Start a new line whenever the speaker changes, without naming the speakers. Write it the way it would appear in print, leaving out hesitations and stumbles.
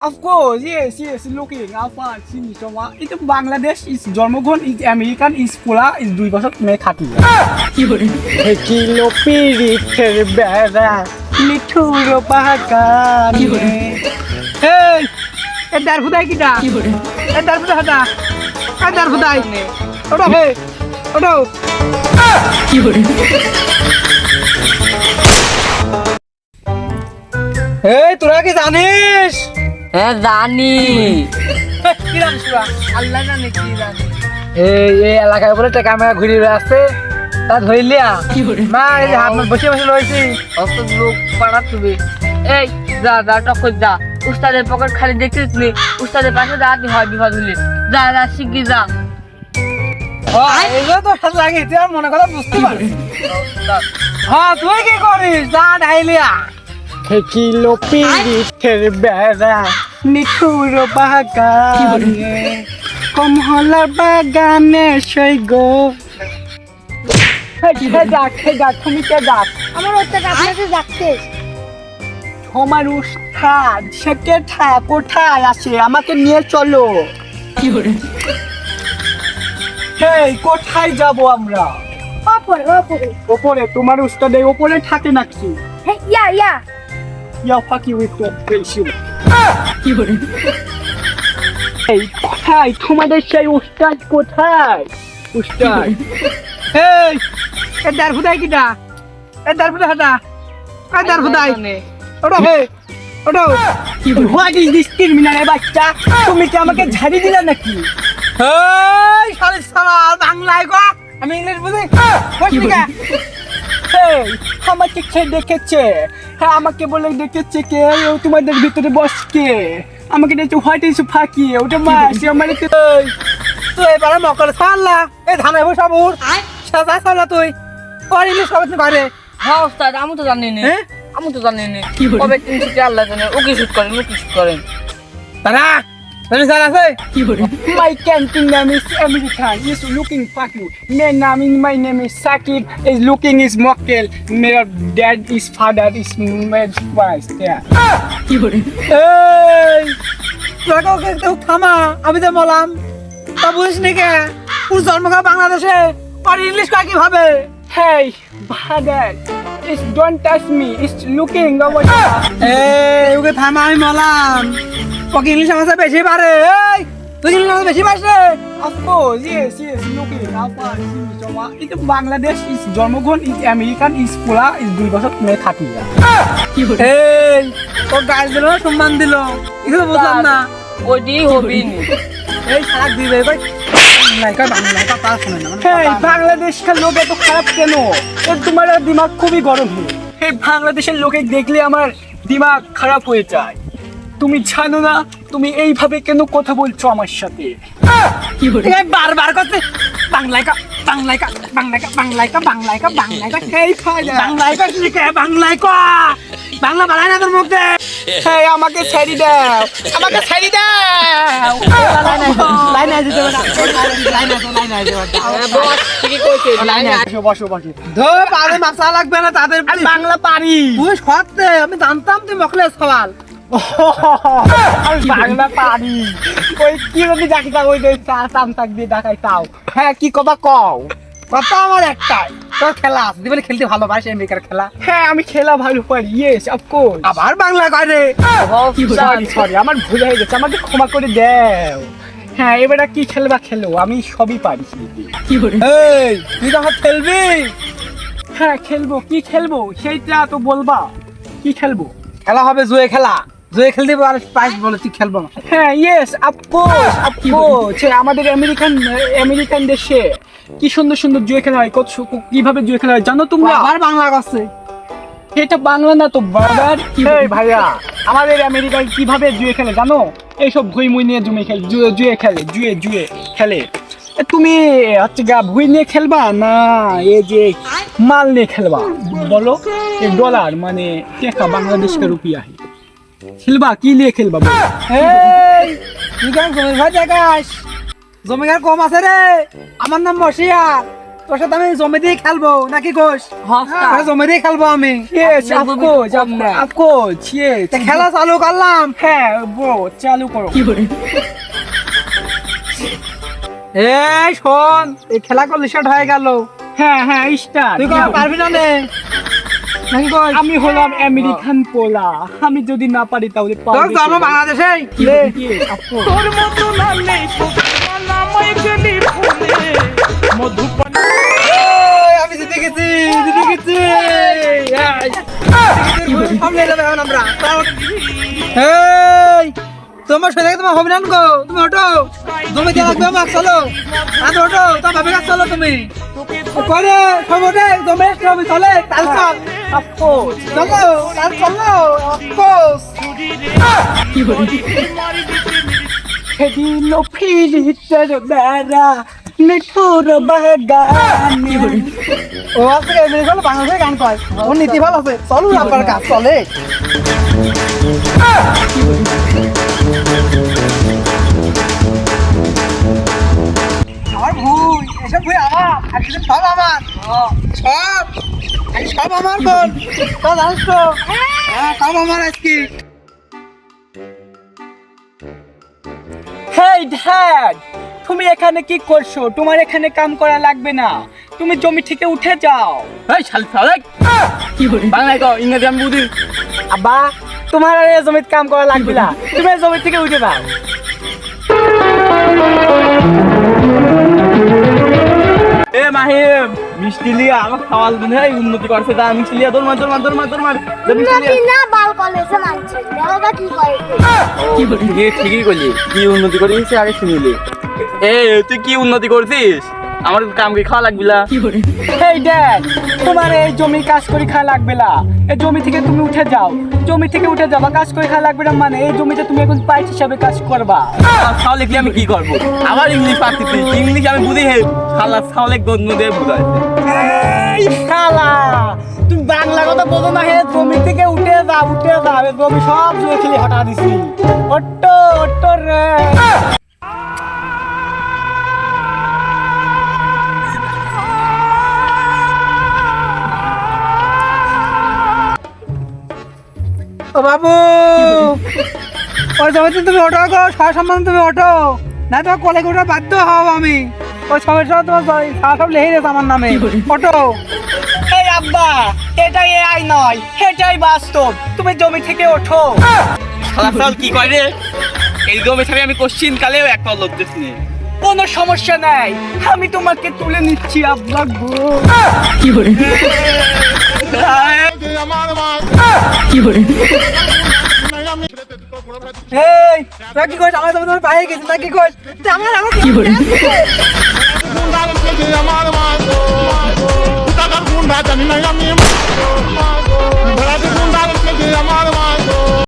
Of course, yes, looking apa sini semua. Itu Bangladesh is জন্মগ্রহণ is American is pula is 2 বছর মেয়ে থাকি।
কি করে?
কিলো পিরিতের বেড়া লিঠুর বাগানে। এই এদার খুদাই কিটা?
কি করে?
এদার খুদা হাটা। এদার খুদাই। ওটা হে। ওটা।
কি করে?
এই তোরা কি জানিস?
হ্যাঁ জানি।
কি জানিস তোরা?
আল্লাহ জানে কি জানি।
এই এলাকায় বলে টাকা মেয়া ঘুরে আসছে তা ধরিলিয়া
কি করে?
মা এই যে হাত বসে বসে রয়েছি
অত লোক পাড়া তুমি। এই যা যা টকর যা। উস্তাদের পকেট খালি দেখছিস নি? উস্তাদের পাশে দাঁড়াতে হয় বিপদ হলে। যা যা শিগগির যা।
এগুলো তো সাথে লাগে তুই আর মনে কথা বুঝতে পারিস হ্যাঁ তুই কি করিস যা ঢাইলিয়া কিলো পিরিতের বেড়া নিঠুর বাগানে কমহলার বাগানে সৈগ ডাক তুমি কে ডাক
আমার ওটা আপনাকে ডাকতে
তোমার উস্তাদ সে কোথায় আছে আমাকে নিয়ে চলো
কি করে?
এই কোথায় যাব আমরা
ওপরে
ওপরে তোমার উস্তাদ এই ওপরে থাকে নাকি
হে ইয়া
ইয়া ফাকি উইথ পেশিও
কি করে?
এই কোথায় তোমাদের সেই উস্তাদ কোথায় উস্তাদ এই এদার খুদাই কিটা এদার খুদা হাটা এদার খুদাই ওটা হে ওটা হোয়াট ইজ দিস ক্রিমিনাল বাচ্চা তুমি কি আমাকে ঝাড়ি দিলা নাকি এই শালা শালা বাংলায় গো আমি ইংলিশ বুঝি বুঝলি না এই আমাকে কে দেখেছে হ্যাঁ আমাকে বলে দেখেছে কে ও তোমাদের ভিতরে বসকে আমাকে দেখছে হোয়াট ইজ ফাঁকি ওটা মাসি আমার তুই এবারে মকর ছাড়লা এই ধানে বসা বুড় সাজা ছাড়লা তুই আর ইংলিশ সবাই পারে
হ্যাঁ উস্তাদ আমি তো জানি না।
হ্যাঁ
আমি তো জানি না।
কি করে?
কবে তিন ছুটি আল্লাহ জানে। ওকে শুট করেন ওকে শুট করেন।
তারা তুমি স্যার আছে
কি করে?
My canteen name is American. Is looking fuck you. My name is Sakib. Is looking is Mokkel. My dad is father is made twice. Yeah.
কি করে?
এই তোরা কেউ থামা আমি তো বললাম তা বুঝিস নি কে পুরো জন্মগা বাংলাদেশে আর ইংলিশ কয় কি ভাবে hey father is don't touch me is looking over এই ওকে থামা আমি বললাম ওকে ইংলিশ ভাষা বেশি পারে এই তুই ইংলিশ ভাষা বেশি পারছ অফ কোর্স ইয়েস লুকিং আপার সিমা এটা বাংলাদেশ ইস জন্মগ্রহণ ইস আমেরিকান ইস পুরা ইস 2 বছর মেয়ে থাকি
কি করে?
এই ও গাল দিল সম্মান দিল এগুলো বুঝলাম না
ওইটি হবি নি।
এই সারা দিবে ভাই বাংলাদেশ का लोग এত খারাপ কেন এর তোমার দিমাগ খুবই গরম হয় এই বাংলাদেশের লোকে দেখলে আমার দিমাগ খারাপ হয়ে যায় তুমি জানো না তুমি এইভাবে কেন কথা বলছো আমার সাথে
কি করে?
বারবার করতে বাংলায় কা এই ফায়দা বাংলায় কা বাংলা বাড়ায় না তোর মুখে এই আমাকে ছেড়ে দাও লাইন আছে তো লাইন আছে
বস ঠিকই কইছে।
বসো ধর পারে মাথা লাগবে না তাদের বাংলা পারি তুই সত্যি আমি জানতাম তুই মকলে সওয়াল আমি বাংলা পারি ওই কি রকম ডাকি ওই চামচাক দিয়ে ডাকাই তাও হ্যাঁ কি কবা কও কথা আমার একটাই তোর খেলা আছে দিবেন খেলতে ভালোবাসি আমেরিকার খেলা হ্যাঁ আমি খেলা ভালো পারি ইয়েস অফকোর্স আবার বাংলা করে সরি আমার ভুল হয়ে গেছে আমাকে ক্ষমা করে দাও হ্যাঁ এবারে কি খেলবা খেলো আমি সবই পারি
কি করে?
এই তুই তখন খেলবি হ্যাঁ খেলবো কি খেলবো সেইটা তো বলবা কি খেলবো খেলা হবে জুয়ে খেলতে আর প্রাইজ বলে তুই খেলবো না হ্যাঁ ইয়েস অফকোর্স আমাদের আমেরিকান দেশে কি সুন্দর জুয়ে খেলা হয় কিভাবে জুয়ে খেলা হয় জানো তোমরা আবার বাংলা আছে এটা বাংলা না তো বাবার এই ভাইয়া আমাদের আমেরিকায় কিভাবে জুয়ে খেলে জানো এইসব ভুই মুই নিয়ে জুয়ে খেলে তুমি হচ্ছে গা ভুই নিয়ে খেলবা না এই যে মাল নিয়ে খেলবা বলো এই ডলার মানে টাকা বাংলাদেশের রুপিয়া খেলবা কি নিয়ে খেলবা এই তুই কেন জমির ভাই দেখাস জমিগার কম আছে রে আমার নাম বসিয়া তোর সাথে আমি জমি দিয়ে খেলবো নাকি কোষ?
হ্যাঁ
জমি দিয়ে খেলবো আমি।
Yes, of course,
of course, yes. খেলা চালু করলাম। হ্যাঁ ব্রো, চালু করো। এই শোন, এই খেলা করলে স্টার্ট হয়ে গেল। হ্যাঁ হ্যাঁ স্টার্ট। তুই কখন পারবি না নে? নাকি কোষ? আমি হলাম আমেরিকান পোলা, আমি যদি না পারি তাহলে
তোর জন্ম বাংলাদেশে।
তোর মতো নাম নেই, নামাই গেলি ফুলে মধুপান।
আমি জিতে গেছি। সামনে যাবে এখন আমরা। এই তোমার সাথে তোমার হবে না গো, তুমি ওঠো। জমি দিয়ে লাগবে আমাকে, চলো। আর ওঠো, তোমার ভাবে কাজ চলো তুমি। করে সব ওঠে, জমি জমি চলে, কাল চল।
অফকোর্স
চলো, কাল চলো, অফকোর্স।
সেদিন ফিরিতে বেড়া নিঠুর বাগানে।
ও আজকে আমেরিকা হলো বাংলাদেশে গান কয়, ওর নীতি ভালো আছে, চলো আপনার কাজ চলে। আমার ভুল, এসব ভুল আমার, আজকে সব আমার, সব আজকে সব আমার বল, তো জানিস তো? হ্যাঁ, সব আমার আজকে।
হেই ড্যাড, তুমি এখানে কি করছো? তোমার এখানে কাম করা লাগবে না, তুমি জমি থেকে উঠে যাও।
এই শাল শালাক বাংলায় কও, ইংরেজি আমি বুঝি।
আব্বা, তোমার আর এই জমিতে কাম করা লাগবে না, তুমি এই জমি থেকে উঠে যাও।
এ মাহিম, মিষ্টি লিয়া আমার খাওয়াল মনে হয় উন্নতি করছে। তা মিষ্টি লিয়া তোর মার
উন্নতি না বাল কলেজে মানছে দেওয়া কি করে
ঠিকই করলি, কি উন্নতি করেছিস আগে শুনিলি। এ তুই কি উন্নতি করছিস? আমার কাম কি খাওয়া লাগবে না?
হেই ড্যাড, তোমার এই জমি কাজ করে খাওয়া লাগবে না, এই জমি থেকে তুমি উঠে যাও। জমি থেকে উঠে যাবা, কাজ করে খাওয়া লাগবে না মানে এই জমিতে তুমি এখন পাইট হিসাবে কাজ করবা।
তাহলে কি আমি কি করবো? আমার ইংলিশ পারতেছি, ইংলিশ আমি বুঝি। হে শালা তাহলে গন্ধ দিয়ে বুঝায়।
এই শালা, তুমি বাংলা কথা বলো না। হে জমি থেকে উঠে যাও, এই জমি সব জুয়ে খেলে হটা দিছি। অট্টো রে।
ও বাবু, ওই জমিতে তুমি ওঠো গো, সব সম্মান তুমি ওঠো, না তোমার কলেজ ওঠা বাধ্য হও আমি। ওই সমস্যা তোমার সব লেগে গেছে আমার নামে, ওঠো।
এই আব্বা, এটাই এআই নয়, এটাই বাস্তব, তুমি জমি থেকে ওঠো।
শালা শাল কি কয় রে? এই জমি ছাড়া আমি কোশ্চিন কালেও একটা লোক দেখছি।
কোনো সমস্যা নাই, আমি তোমাকে তুলে নিচ্ছি আব্বা গো।
এই তোরা কি করিস? আমার জমি তোমার পায়ে গেছে না কি করিস? আমার কি করে?
Gundo,